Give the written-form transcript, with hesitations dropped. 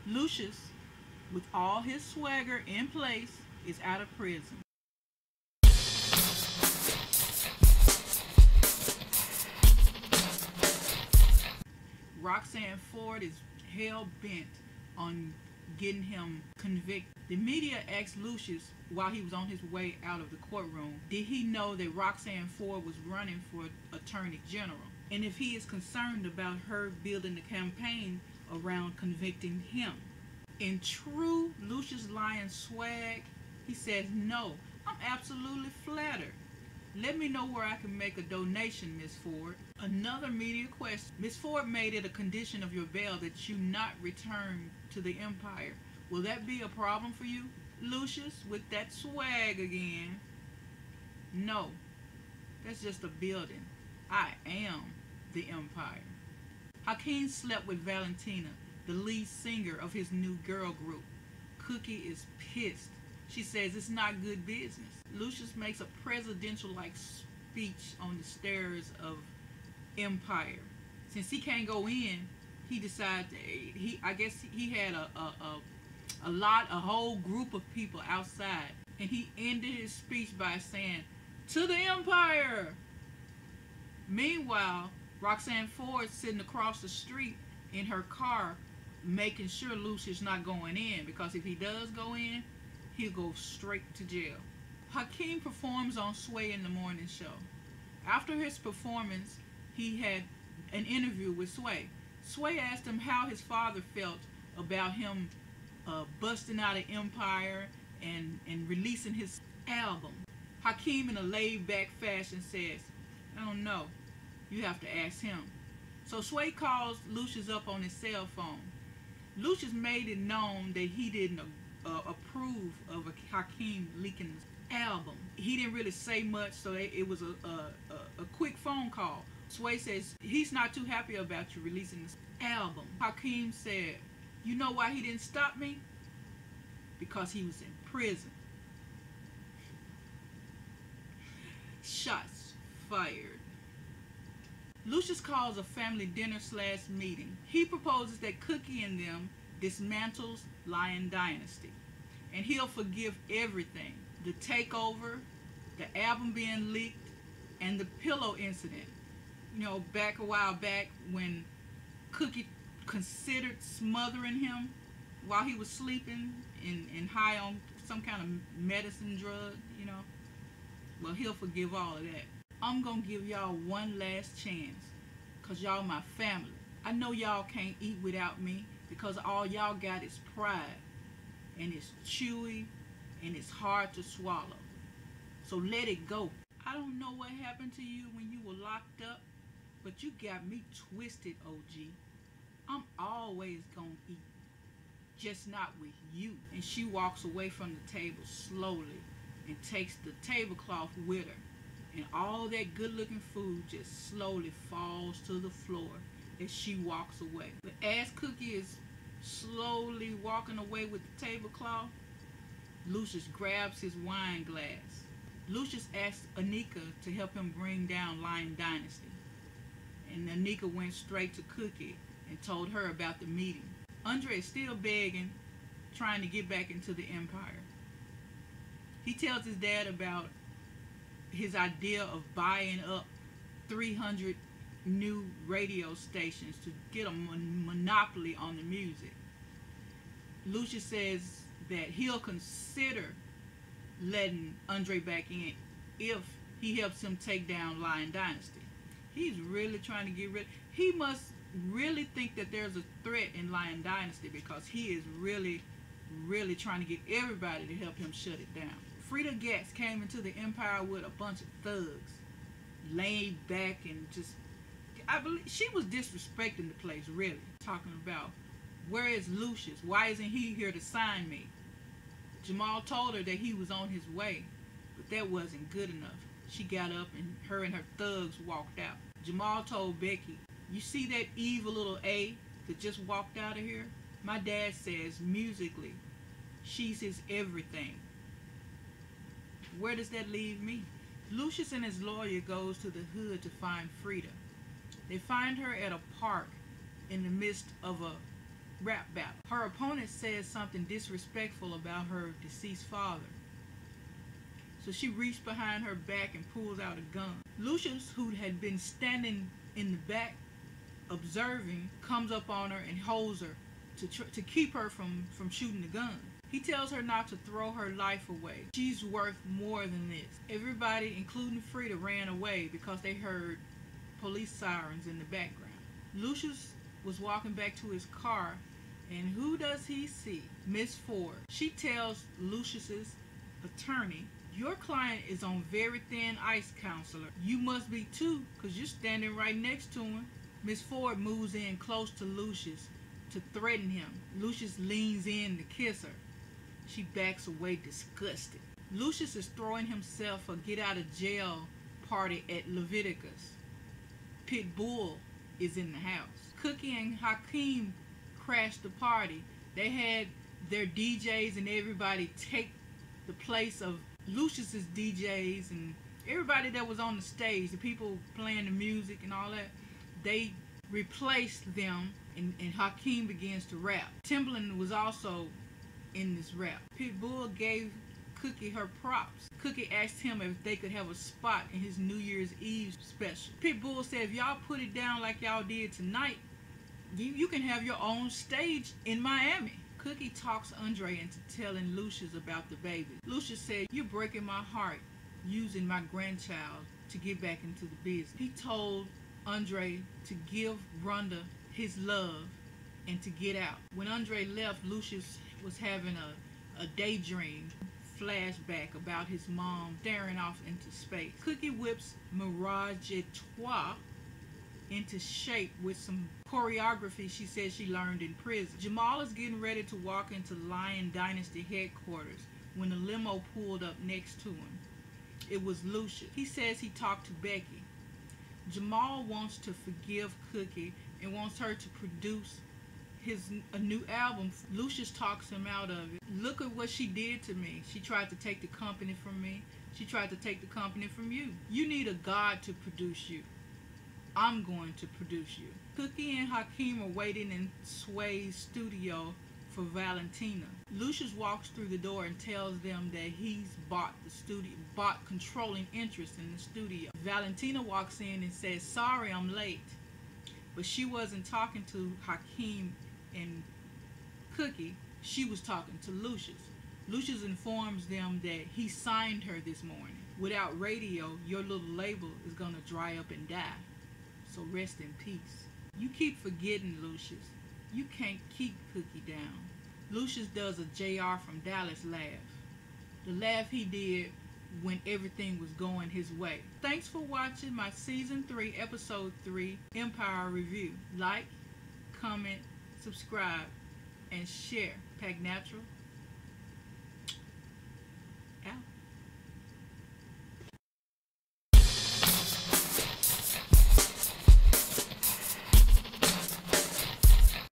Lucious, with all his swagger in place, is out of prison. Roxanne Ford is hell-bent on getting him convicted. The media asked Lucious while he was on his way out of the courtroom, did he know that Roxanne Ford was running for Attorney General? And if he is concerned about her building the campaign around convicting him. In true Lucious Lyon swag, he says, no, I'm absolutely flattered. Let me know where I can make a donation, Miss Ford. Another media question. Miss Ford made it a condition of your bail that you not return to the Empire. Will that be a problem for you? Lucious, with that swag again. No, that's just a building. I am the Empire. Hakeem slept with Valentina, the lead singer of his new girl group. Cookie is pissed. She says it's not good business. Lucious makes a presidential-like speech on the stairs of Empire. Since he can't go in, he decides I guess he had a whole group of people outside, and he ended his speech by saying, "To the Empire." Meanwhile, Roxanne Ford sitting across the street in her car, making sure Lucious not going in, because if he does go in, he'll go straight to jail. Hakeem performs on Sway in the morning show. After his performance, he had an interview with Sway. Sway asked him how his father felt about him busting out of Empire and releasing his album. Hakeem, in a laid-back fashion, says, I don't know. You have to ask him. So Sway calls Lucious up on his cell phone. Lucious made it known that he didn't approve of Hakeem leaking his album. He didn't really say much, so it was a quick phone call. Sway says he's not too happy about you releasing this album. Hakeem said, you know why he didn't stop me? Because he was in prison. Shots fired. Lucious calls a family dinner/meeting. He proposes that Cookie and them dismantles Lyon Dynasty, and he'll forgive everything. The takeover, the album being leaked, and the pillow incident. You know, back a while back when Cookie considered smothering him while he was sleeping and high on some kind of medicine drug, you know. Well, he'll forgive all of that. I'm gonna give y'all one last chance, cause y'all my family. I know y'all can't eat without me, because all y'all got is pride, and it's chewy and it's hard to swallow. So let it go. I don't know what happened to you when you were locked up, but you got me twisted, OG. I'm always gonna eat, just not with you. And she walks away from the table slowly and takes the tablecloth with her. And all that good-looking food just slowly falls to the floor as she walks away. But as Cookie is slowly walking away with the tablecloth, Lucious grabs his wine glass. Lucious asks Anika to help him bring down Lyon Dynasty. And Anika went straight to Cookie and told her about the meeting. Andre is still begging, trying to get back into the Empire. He tells his dad about his idea of buying up 300 new radio stations to get a monopoly on the music. Lucious says that he'll consider letting Andre back in if he helps him take down Lyon Dynasty. He's really trying to get rid. He must really think that there's a threat in Lyon Dynasty, because he is really trying to get everybody to help him shut it down. Frida Gatz came into the Empire with a bunch of thugs, laid back and just, I believe she was disrespecting the place, really. Talking about, where is Lucious? Why isn't he here to sign me? Jamal told her that he was on his way, but that wasn't good enough. She got up and her thugs walked out. Jamal told Becky, you see that evil little A that just walked out of here? My dad says musically, she's his everything. Where does that leave me? Lucious and his lawyer goes to the hood to find Frida. They find her at a park in the midst of a rap battle. Her opponent says something disrespectful about her deceased father. So she reached behind her back and pulls out a gun. Lucious, who had been standing in the back observing, comes up on her and holds her to keep her from shooting the gun. He tells her not to throw her life away. She's worth more than this. Everybody, including Frida, ran away because they heard police sirens in the background. Lucious was walking back to his car, and who does he see? Miss Ford. She tells Lucious's attorney, "Your client is on very thin ice, counselor. You must be too, because you're standing right next to him." Miss Ford moves in close to Lucious to threaten him. Lucious leans in to kiss her. She backs away disgusted. Lucious is throwing himself a get-out-of-jail party at Leviticus. Pitbull is in the house. Cookie and Hakeem crashed the party. They had their DJs and everybody take the place of Lucious's DJs and everybody that was on the stage, the people playing the music and all that. They replaced them, and Hakeem begins to rap. Timbaland was also in this rap. Pitbull gave Cookie her props. Cookie asked him if they could have a spot in his New Year's Eve special. Pitbull said, "If y'all put it down like y'all did tonight, you can have your own stage in Miami." Cookie talks Andre into telling Lucious about the baby. Lucious said, "You're breaking my heart using my grandchild to get back into the business." He told Andre to give Rhonda his love and to get out. When Andre left, Lucious was having a daydream flashback about his mom staring off into space. Cookie whips Mirage et Toi into shape with some choreography she said she learned in prison. Jamal is getting ready to walk into Lion Dynasty headquarters when a limo pulled up next to him. It was Lucious. He says he talked to Becky. Jamal wants to forgive Cookie and wants her to produce a new album. Lucious talks him out of it. "Look at what she did to me. She tried to take the company from me. She tried to take the company from you. You need a God to produce you. I'm going to produce you." Cookie and Hakeem are waiting in Sway's studio for Valentina. Lucious walks through the door and tells them that he's bought controlling interest in the studio. Valentina walks in and says, "Sorry I'm late." But she wasn't talking to Hakeem and Cookie. She was talking to Lucious. Lucious informs them that he signed her this morning. "Without radio, your little label is going to dry up and die. So rest in peace." You keep forgetting, Lucious. You can't keep Cookie down. Lucious does a JR from Dallas laugh. The laugh he did when everything was going his way. Thanks for watching my Season 3, Episode 3 Empire review. Like, comment, subscribe, and share. Pack Natural out.